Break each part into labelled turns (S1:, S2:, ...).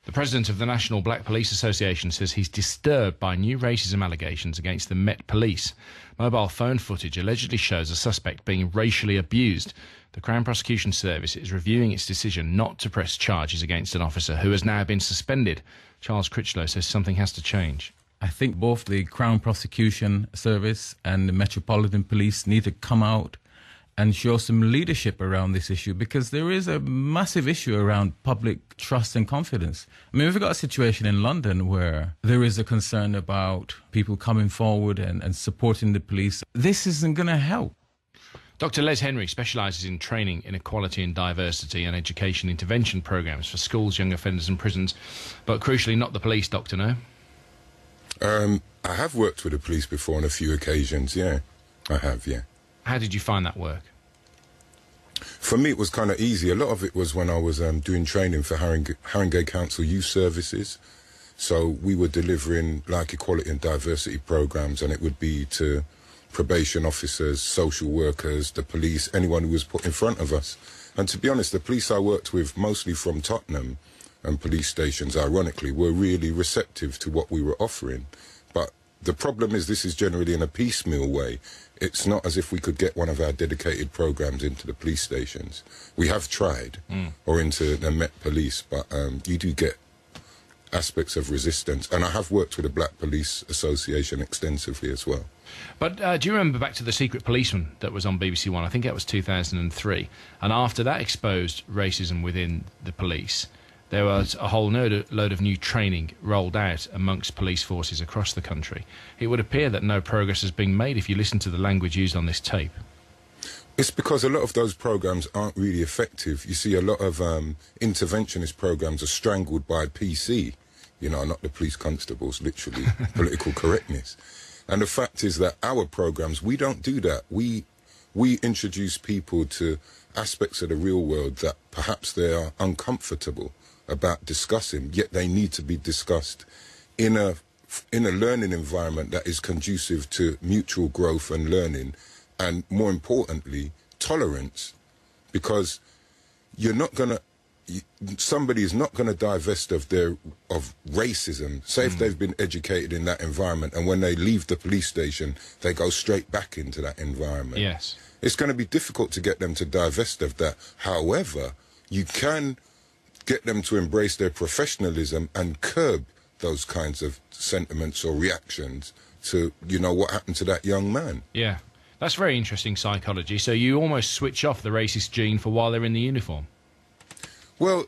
S1: The president of the National Black Police Association says he's disturbed by new racism allegations against the Met Police. Mobile phone footage allegedly shows a suspect being racially abused. The Crown Prosecution Service is reviewing its decision not to press charges against an officer who has now been suspended. Charles Critchlow says something has to change.
S2: I think both the Crown Prosecution Service and the Metropolitan Police need to come out and show some leadership around this issue, because there is a massive issue around public trust and confidence. I mean, we've got a situation in London where there is a concern about people coming forward and supporting the police. This isn't going to help.
S1: Dr. Lez Henry specialises in training in equality and diversity and education intervention programmes for schools, young offenders and prisons, but crucially not the police, Doctor, no?
S3: I have worked with the police before on a few occasions, yeah. I have, yeah.
S1: How did you find that work?
S3: For me, it was kind of easy. A lot of it was when I was doing training for Haringey Council Youth Services. So we were delivering like equality and diversity programs, and it would be to probation officers, social workers, the police, anyone who was put in front of us. And to be honest, the police I worked with, mostly from Tottenham and police stations, ironically, were really receptive to what we were offering. But the problem is this is generally in a piecemeal way. It's not as if we could get one of our dedicated programs into the police stations. We have tried, or into the Met Police, but you do get aspects of resistance. And I have worked with the Black Police Association extensively as well.
S1: But do you remember back to The Secret Policeman that was on BBC One? I think that was 2003. And after that exposed racism within the police, there was a whole load of new training rolled out amongst police forces across the country. It would appear that no progress has been made if you listen to the language used on this tape.
S3: It's because a lot of those programs aren't really effective. You see, a lot of interventionist programs are strangled by PC, you know, not the police constables, literally, political correctness. And the fact is that our programs, we don't do that. We introduce people to aspects of the real world that perhaps they are uncomfortable about discussing, yet they need to be discussed in a learning environment that is conducive to mutual growth and learning, and more importantly, tolerance, because you're not going to, somebody is not going to divest of racism. Say if they've been educated in that environment, and when they leave the police station, they go straight back into that environment.
S1: Yes.
S3: It's going to be difficult to get them to divest of that. However, you can get them to embrace their professionalism and curb those kinds of sentiments or reactions to, you know, what happened to that young man.
S1: Yeah. That's very interesting psychology. So you almost switch off the racist gene for while they're in the uniform.
S3: Well,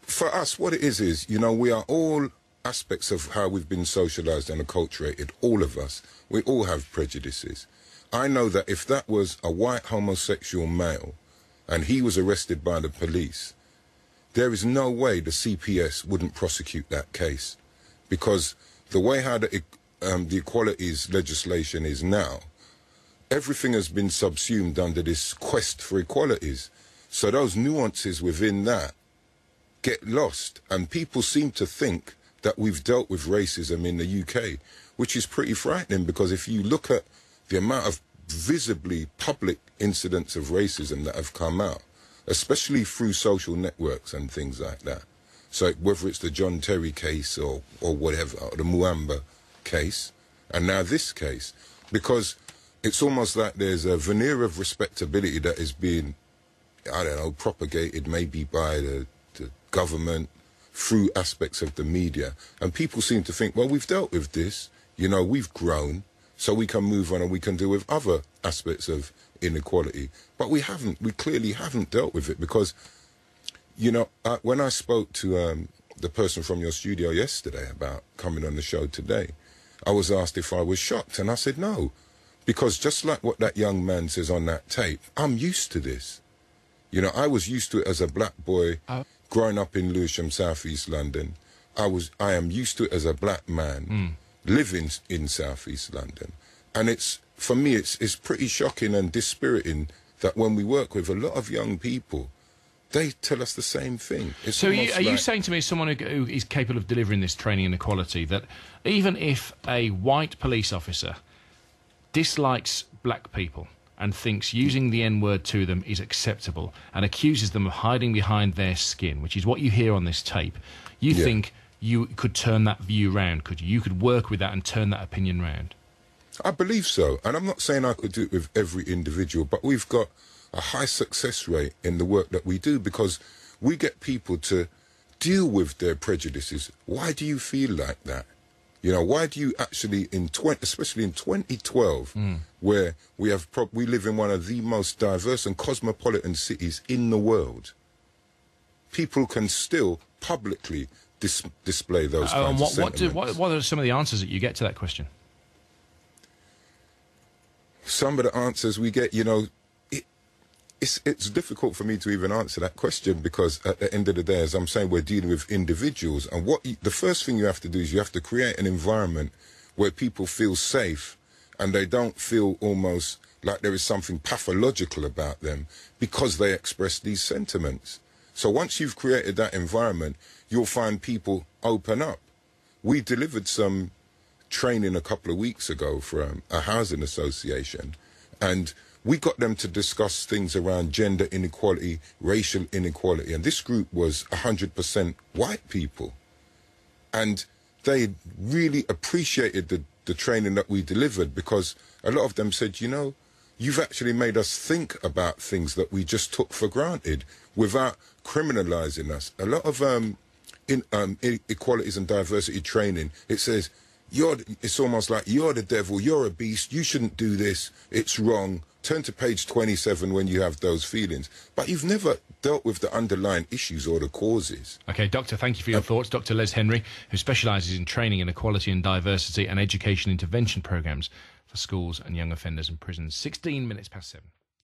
S3: for us, what it is, you know, we are all aspects of how we've been socialised and acculturated, all of us. We all have prejudices. I know that if that was a white homosexual male and he was arrested by the police, there is no way the CPS wouldn't prosecute that case, because the way how the equalities legislation is now, everything has been subsumed under this quest for equalities. So those nuances within that get lost, and people seem to think that we've dealt with racism in the UK, which is pretty frightening, because if you look at the amount of visibly public incidents of racism that have come out, especially through social networks and things like that. So whether it's the John Terry case or whatever, or the Muamba case, and now this case, because it's almost like there's a veneer of respectability that is being, I don't know, propagated maybe by the government through aspects of the media. And people seem to think, well, we've dealt with this, you know, we've grown, so we can move on and we can deal with other aspects of inequality. But we haven't. We clearly haven't dealt with it, because, you know, when I spoke to the person from your studio yesterday about coming on the show today, I was asked if I was shocked, and I said no, because just like what that young man says on that tape, I'm used to this. You know, I was used to it as a black boy growing up in Lewisham, South East London. I am used to it as a black man living in South East London. And it's, for me, it's pretty shocking and dispiriting that when we work with a lot of young people, they tell us the same thing.
S1: So are you saying to me, as someone who is capable of delivering this training in equality, that even if a white police officer dislikes black people and thinks using the N-word to them is acceptable and accuses them of hiding behind their skin, which is what you hear on this tape, You think you could turn that view round, could you? You could work with that and turn that opinion round?
S3: I believe so. And I'm not saying I could do it with every individual, but we've got a high success rate in the work that we do because we get people to deal with their prejudices. Why do you feel like that? You know, why do you actually, especially in 2012, where we live in one of the most diverse and cosmopolitan cities in the world, people can still publicly display those kinds of sentiments.
S1: What are some of the answers that you get to that question?
S3: Some of the answers we get, you know, it's difficult for me to even answer that question because at the end of the day, as I'm saying, we're dealing with individuals. And the first thing you have to do is you have to create an environment where people feel safe and they don't feel almost like there is something pathological about them because they express these sentiments. So once you've created that environment, you'll find people open up. We delivered some training a couple of weeks ago from a housing association, and we got them to discuss things around gender inequality, racial inequality, and this group was 100% white people. And they really appreciated the training that we delivered because a lot of them said, you know, you've actually made us think about things that we just took for granted without criminalizing us. A lot of equalities and diversity training, it says, it's almost like you're the devil, you're a beast, you shouldn't do this, it's wrong. Turn to page 27 when you have those feelings. But you've never dealt with the underlying issues or the causes.
S1: OK, Doctor, thank you for your thoughts. Dr. Lez Henry, who specialises in training in equality and diversity and education intervention programmes for schools and young offenders in prisons. 16 minutes past 7.